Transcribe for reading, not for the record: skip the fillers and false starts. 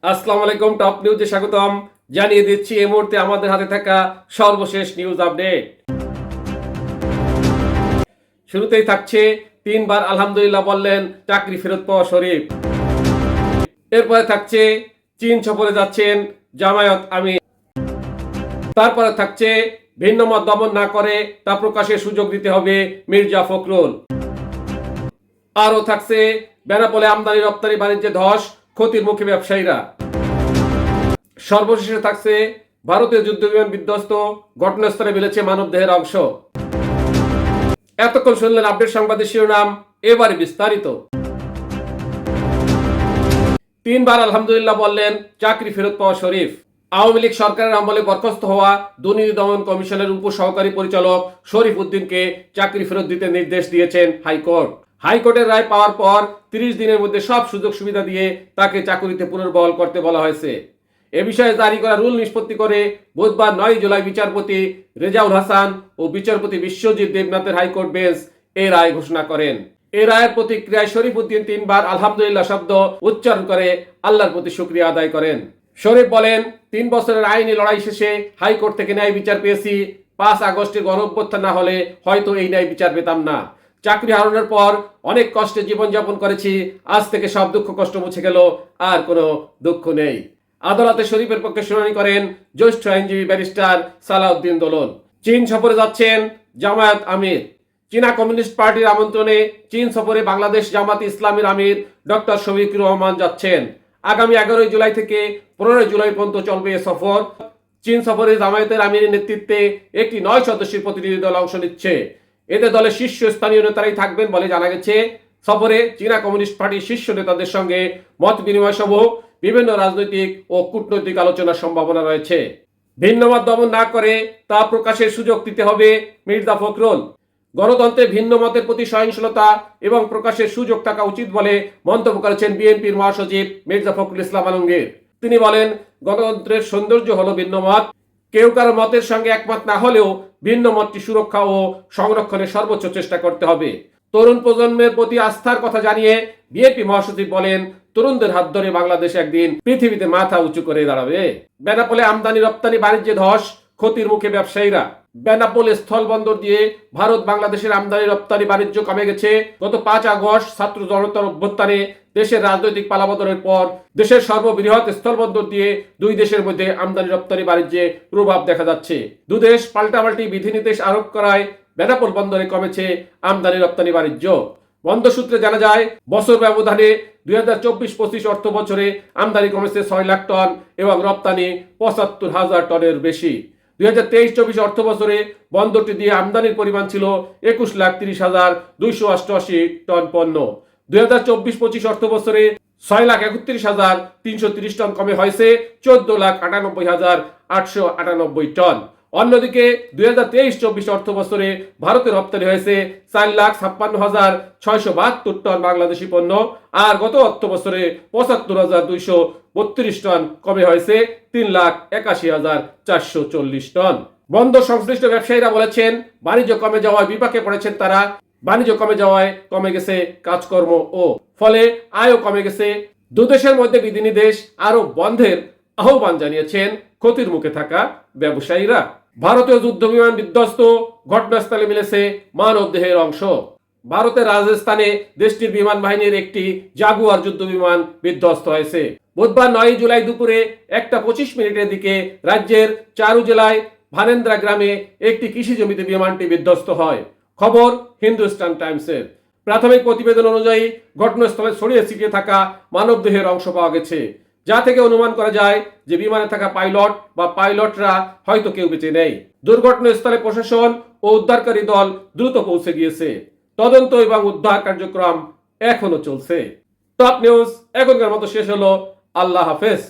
আসসালামু আলাইকুম, টপ নিউজে স্বাগতম। জানিয়ে দিচ্ছি এই মুহূর্তে আমাদের হাতে থাকা সর্বশেষ নিউজ আপডেট। শুরুতেই থাকছে তিনবার আলহামদুলিল্লাহ বললেন চাকরি ফেরত পাওয়া শরীফ। এরপরে থাকছে চীন সফরে যাচ্ছেন জামায়াত আমির। তারপরে থাকছে ভিন্ন মত দমন না করে তা প্রকাশের সুযোগ দিতে হবে মির্জা ফখরুল। আরও থাকছে বেনাপোলে আমদানি রপ্তানি বাণিজ্যে ধস, ক্ষতির মুখে ব্যবসায়ীরা। সর্বশেষে থাকছে ভারতীয় যুদ্ধবিমান বিধ্বস্ত, ঘটনাস্থলে মিলেছে মানবদেহের অংশ। এতক্ষণ শুনলেন আপডেট সংবাদের শিরোনাম, এবারে বিস্তারিত। তিনবার আলহামদুলিল্লাহ বললেন চাকরি ফেরত পাওয়া শরীফ। আওয়ামী লীগ সরকারের আমলে বরখাস্ত হওয়া দুর্নীতি দমন কমিশনের উপসহকারী পরিচালক শরীফ উদ্দিনকে চাকরি ফেরত দিতে নির্দেশ দিয়েছেন হাইকোর্ট। হাইকোর্টের রায় পাওয়ার পর 30 দিনের মধ্যে সব সুযোগ সুবিধা দিয়ে তাকে চাকরিতে পুনর্বহাল করতে বলা হয়েছে। এ বিষয়ে জারি করা রুল নিষ্পত্তি করে বুধবার 9 জুলাই বিচারপতি রেজাউল হাসান ও বিচারপতি বিশ্বজিৎ দেবনাথের হাইকোর্ট বেঞ্চ এই রায় ঘোষণা করেন। এই রায়ের প্রতিক্রিয়ায় শরীফ উদ্দিন তিনবার আলহামদুলিল্লাহ শব্দ উচ্চারণ করে আল্লাহর প্রতি শুকরিয়া আদায় করেন। শরীফ বলেন, 3 বছরের আইনি লড়াই শেষে হাইকোর্ট থেকে ন্যায় বিচার পেয়েছি। 5 আগস্টের গণঅভ্যুত্থান না হলে হয়তো এই ন্যায় বিচার পেতাম না। চাকরি হারানোর পর অনেক কষ্টে জীবনযাপন করেছি। আজ থেকে সব দুঃখ কষ্ট মুছে গেল, আর কোনো দুঃখ নেই। আদালতে শরীফের পক্ষে শুনানি করেন জ্যেষ্ঠ আইনজীবী ব্যারিস্টার সালাউদ্দিন দোলন। চীন সফরে যাচ্ছেন জামায়াত আমির। চীনা কমিউনিস্ট পার্টির আমন্ত্রণে চীন সফরে বাংলাদেশ জামাত ইসলামীর আমির ডক্টর শফিকুর রহমান যাচ্ছেন। আগামী 11 জুলাই থেকে 15 জুলাই পর্যন্ত চলবে এ সফর। চীন সফরে জামায়াতের আমিরের নেতৃত্বে একটি 9 সদস্যের প্রতিনিধি দল অংশ নিচ্ছে। এতে দলের শীর্ষস্থানীয় নেতারাই থাকবেন বলে জানা গেছে। সফরে চীনা কমিউনিস্ট পার্টির শীর্ষ নেতাদের সঙ্গে মত বিনিময় সহ বিভিন্ন রাজনৈতিক ও কূটনৈতিক আলোচনার সম্ভাবনা রয়েছে। ভিন্নমত দমন না করে তা প্রকাশের সুযোগ দিতে হবে মির্জা ফখরুল। গণতন্ত্রে ভিন্ন মতের প্রতি সহিংসতা এবং প্রকাশের সুযোগ থাকা উচিত বলে মন্তব্য করেছেন বিএনপির মহাসচিব মির্জা ফখরুল ইসলাম আলমগীর। তিনি বলেন, গণতন্ত্রের সৌন্দর্য হলো ভিন্ন মত। কেউ কারো মতের সঙ্গে একমত না হলেও ভিন্ন মতটি সুরক্ষা ও সংরক্ষণের সর্বোচ্চ চেষ্টা করতে হবে। তরুণ প্রজন্মের প্রতি আস্থার কথা জানিয়ে বিএনপি মহাসচিব বলেন, তরুণদের হাত ধরে বাংলাদেশ একদিন পৃথিবীতে মাথা উঁচু করে দাঁড়াবে। বেনাপোলে আমদানি রপ্তানি বাণিজ্যে ধস, ক্ষতির মুখে ব্যবসায়ীরা। বেনাপোল স্থলবন্দর দিয়ে ভারত বাংলাদেশের আমদানি রপ্তানি বাণিজ্য কমে গেছে। গত 5 আগস্ট ছাত্র জনতার অভ্যুত্থানে দেশের রাজনৈতিক পালাবদলের পর দেশের সর্ববৃহৎ স্থলবন্দর দিয়ে দুই দেশের মধ্যে আমদানি রপ্তানি বাণিজ্যে প্রভাব দেখা যাচ্ছে। দুদেশ পাল্টাপাল্টি বিধিনির্দেশ আরোপ করায় বেনাপোল বন্দরে কমেছে আমদানি রপ্তানি বাণিজ্য। বন্ধ সূত্রে জানা যায়, বছর ব্যবধানে 2024-25 অর্থ বছরে আমদানি কমেছে 6 লাখ টন এবং রপ্তানি 75,000 টনের বেশি। 2023-24 অর্থ বছরে বন্দরটি দিয়ে আমদানির পরিমাণ ছিল 21,30,288 টন পণ্য। 2024-25 অর্থ বছরে 6,31,330 টন কমে হয়েছে 14,98,898 টন। অন্যদিকে 2023-24 অর্থ বছরে ভারতে রপ্তানি হয়েছে 4,56,672 টন বাংলাদেশি পণ্য, আর গত অর্থ বছরে 75,232 টন কমে হয়েছে 3,81,440 টন। বন্দর সংশ্লিষ্ট ব্যবসায়ীরা বলেছেন, বাণিজ্য কমে যাওয়ায় বিপাকে পড়েছেন তারা। বাণিজ্য কমে যাওয়ায় কমে গেছে কাজকর্ম ও ফলে আয়ও কমে গেছে। দুদেশের মধ্যে বিধিনির্দেশ আরো বন্ধের আহ্বান জানিয়েছেন ক্ষতির মুখে থাকা ব্যবসায়ীরা। ভারতীয় যুদ্ধবিমান বিধ্বস্ত, ঘটনাস্থলে মিলেছে মানবদেহের অংশ। ভারতের রাজস্থানে দেশটির বিমান বাহিনীর একটি জাগুয়ার যুদ্ধবিমান বিধ্বস্ত হয়েছে। বুধবার 9 জুলাই দুপুরে 1:25 দিকে রাজ্যের চারু জেলায় ভানেন্দ্রা গ্রামে একটি কৃষি জমিতে বিমানটি বিধ্বস্ত হয়। খবর হিন্দুস্তান টাইমসের। প্রাথমিক প্রতিবেদন অনুযায়ী ঘটনাস্থলে ছড়িয়ে ছিটিয়ে থাকা মানবদেহের অংশ পাওয়া গেছে, যা থেকে অনুমান করা যায় যে বিমানে থাকা পাইলট বা পাইলটরা হয়তো কেউ বেঁচে নেই। দুর্ঘটনাস্থলে প্রশাসন ও উদ্ধারকারী দল দ্রুত পৌঁছে গিয়েছে। তদন্ত এবং উদ্ধার কার্যক্রম এখনো চলছে। টপ নিউজ এখনকার মতো শেষ হলো। আল্লাহ হাফেজ।